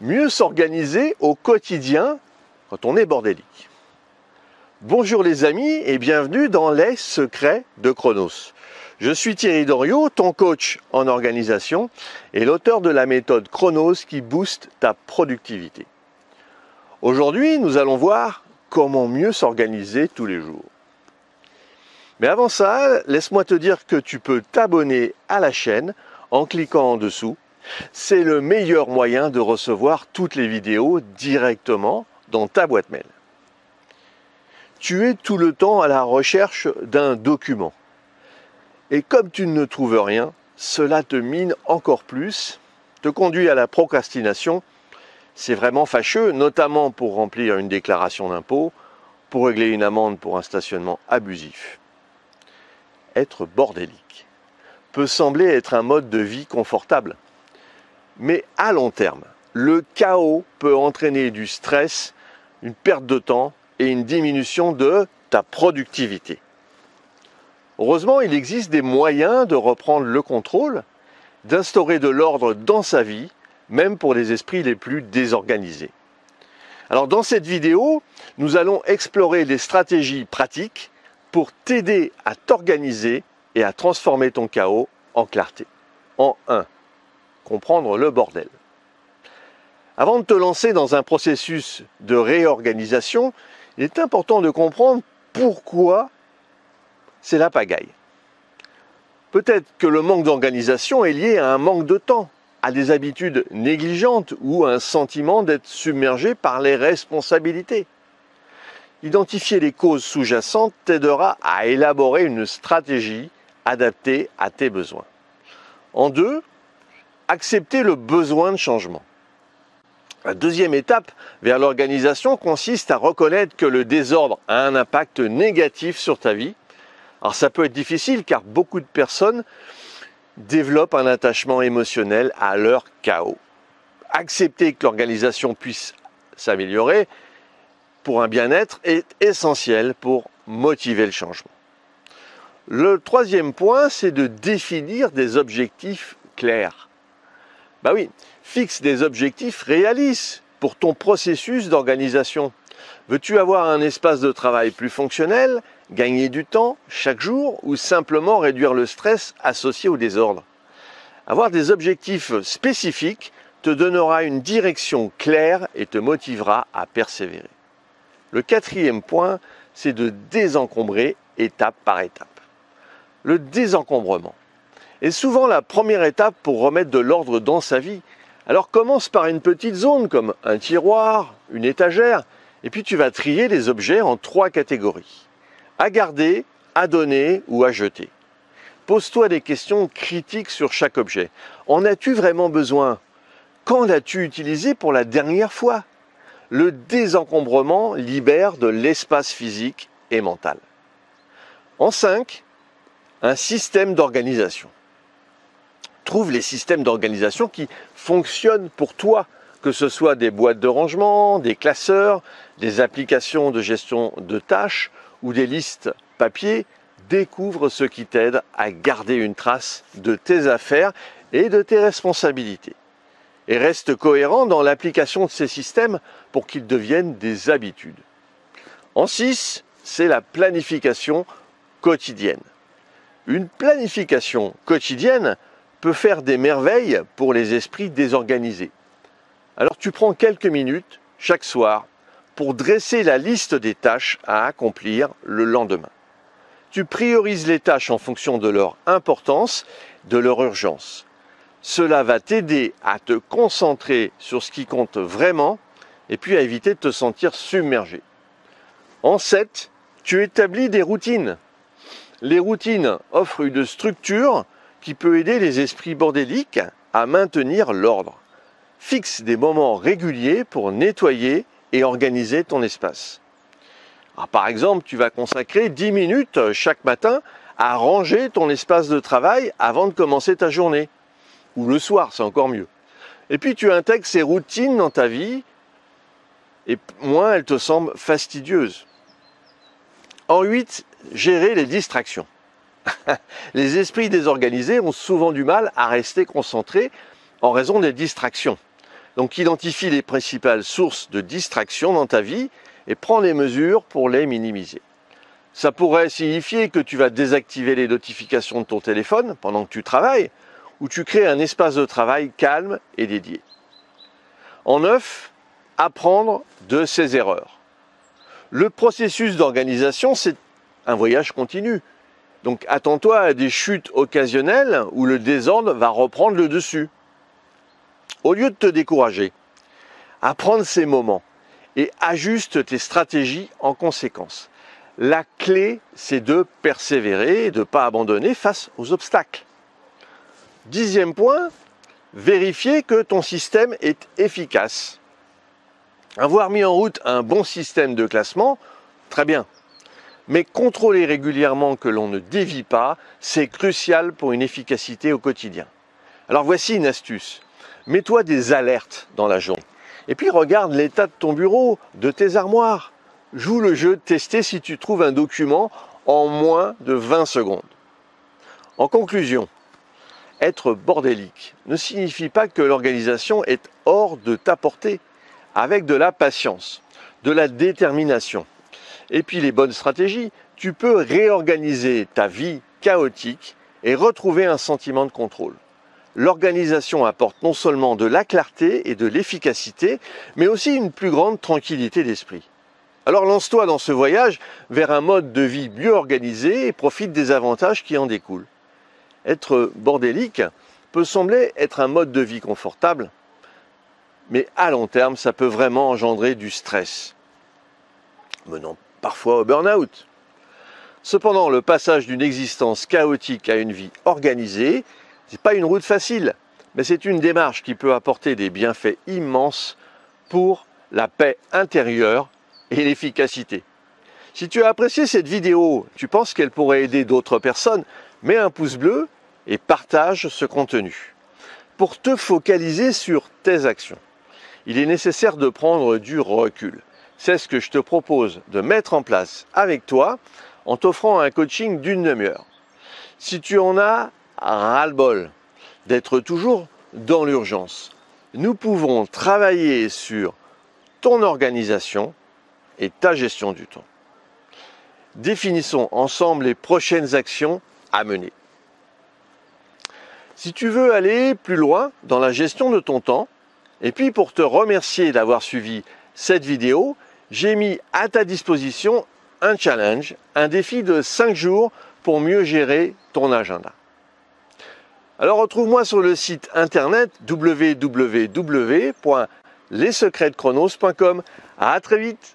Mieux s'organiser au quotidien quand on est bordélique. Bonjour les amis et bienvenue dans les secrets de Chronos. Je suis Thierry Doriot, ton coach en organisation et l'auteur de la méthode Chronos qui booste ta productivité. Aujourd'hui, nous allons voir comment mieux s'organiser tous les jours. Mais avant ça, laisse-moi te dire que tu peux t'abonner à la chaîne en cliquant en dessous. C'est le meilleur moyen de recevoir toutes les vidéos directement dans ta boîte mail. Tu es tout le temps à la recherche d'un document. Et comme tu ne trouves rien, cela te mine encore plus, te conduit à la procrastination. C'est vraiment fâcheux, notamment pour remplir une déclaration d'impôt, pour régler une amende pour un stationnement abusif. Être bordélique peut sembler être un mode de vie confortable. Mais à long terme, le chaos peut entraîner du stress, une perte de temps et une diminution de ta productivité. Heureusement, il existe des moyens de reprendre le contrôle, d'instaurer de l'ordre dans sa vie, même pour les esprits les plus désorganisés. Alors dans cette vidéo, nous allons explorer les stratégies pratiques pour t'aider à t'organiser et à transformer ton chaos en clarté. En 1. Comprendre le bordel. Avant de te lancer dans un processus de réorganisation, il est important de comprendre pourquoi c'est la pagaille. Peut-être que le manque d'organisation est lié à un manque de temps, à des habitudes négligentes ou à un sentiment d'être submergé par les responsabilités. Identifier les causes sous-jacentes t'aidera à élaborer une stratégie adaptée à tes besoins. En 2, accepter le besoin de changement. La deuxième étape vers l'organisation consiste à reconnaître que le désordre a un impact négatif sur ta vie. Alors ça peut être difficile car beaucoup de personnes développent un attachement émotionnel à leur chaos. Accepter que l'organisation puisse s'améliorer pour un bien-être est essentiel pour motiver le changement. Le troisième point, c'est de définir des objectifs clairs. Bah oui, fixe des objectifs réalistes pour ton processus d'organisation. Veux-tu avoir un espace de travail plus fonctionnel, gagner du temps chaque jour ou simplement réduire le stress associé au désordre? Avoir des objectifs spécifiques te donnera une direction claire et te motivera à persévérer. Le quatrième point, c'est de désencombrer étape par étape. Le désencombrement est souvent la première étape pour remettre de l'ordre dans sa vie. Alors commence par une petite zone comme un tiroir, une étagère, et puis tu vas trier les objets en 3 catégories. À garder, à donner ou à jeter. Pose-toi des questions critiques sur chaque objet. En as-tu vraiment besoin? Quand l'as-tu utilisé pour la dernière fois? Le désencombrement libère de l'espace physique et mental. En 5, un système d'organisation. Trouve les systèmes d'organisation qui fonctionnent pour toi, que ce soit des boîtes de rangement, des classeurs, des applications de gestion de tâches ou des listes papier. Découvre ce qui t'aide à garder une trace de tes affaires et de tes responsabilités. Et reste cohérent dans l'application de ces systèmes pour qu'ils deviennent des habitudes. En 6, c'est la planification quotidienne. Une planification quotidienne peut faire des merveilles pour les esprits désorganisés. Alors tu prends quelques minutes chaque soir pour dresser la liste des tâches à accomplir le lendemain. Tu priorises les tâches en fonction de leur importance, de leur urgence. Cela va t'aider à te concentrer sur ce qui compte vraiment et puis à éviter de te sentir submergé. En 7, tu établis des routines. Les routines offrent une structure qui peut aider les esprits bordéliques à maintenir l'ordre. Fixe des moments réguliers pour nettoyer et organiser ton espace. Alors, par exemple, tu vas consacrer 10 minutes chaque matin à ranger ton espace de travail avant de commencer ta journée. Ou le soir, c'est encore mieux. Et puis tu intègres ces routines dans ta vie et moins elles te semblent fastidieuses. En 8, gérer les distractions. Les esprits désorganisés ont souvent du mal à rester concentrés en raison des distractions. Donc identifie les principales sources de distraction dans ta vie et prends des mesures pour les minimiser. Ça pourrait signifier que tu vas désactiver les notifications de ton téléphone pendant que tu travailles ou tu crées un espace de travail calme et dédié. En 9, apprendre de ses erreurs. Le processus d'organisation, c'est un voyage continu. Donc attends-toi à des chutes occasionnelles où le désordre va reprendre le dessus. Au lieu de te décourager, apprends de ces moments et ajuste tes stratégies en conséquence. La clé, c'est de persévérer et de ne pas abandonner face aux obstacles. 10e point, vérifier que ton système est efficace. Avoir mis en route un bon système de classement, très bien. Mais contrôler régulièrement que l'on ne dévie pas, c'est crucial pour une efficacité au quotidien. Alors voici une astuce. Mets-toi des alertes dans la journée. Et puis regarde l'état de ton bureau, de tes armoires. Joue le jeu de tester si tu trouves un document en moins de 20 secondes. En conclusion, être bordélique ne signifie pas que l'organisation est hors de ta portée. Avec de la patience, de la détermination et puis les bonnes stratégies, tu peux réorganiser ta vie chaotique et retrouver un sentiment de contrôle. L'organisation apporte non seulement de la clarté et de l'efficacité, mais aussi une plus grande tranquillité d'esprit. Alors lance-toi dans ce voyage vers un mode de vie mieux organisé et profite des avantages qui en découlent. Être bordélique peut sembler être un mode de vie confortable, mais à long terme, ça peut vraiment engendrer du stress, menant parfois au burn-out. Cependant, le passage d'une existence chaotique à une vie organisée, ce n'est pas une route facile, mais c'est une démarche qui peut apporter des bienfaits immenses pour la paix intérieure et l'efficacité. Si tu as apprécié cette vidéo, tu penses qu'elle pourrait aider d'autres personnes, mets un pouce bleu et partage ce contenu. Pour te focaliser sur tes actions, il est nécessaire de prendre du recul. C'est ce que je te propose de mettre en place avec toi en t'offrant un coaching d'une demi-heure. Si tu en as ras-le-bol d'être toujours dans l'urgence, nous pouvons travailler sur ton organisation et ta gestion du temps. Définissons ensemble les prochaines actions à mener. Si tu veux aller plus loin dans la gestion de ton temps, et puis pour te remercier d'avoir suivi cette vidéo, j'ai mis à ta disposition un challenge, un défi de 5 jours pour mieux gérer ton agenda. Alors retrouve-moi sur le site internet www.lessecretsdechronos.com. À très vite.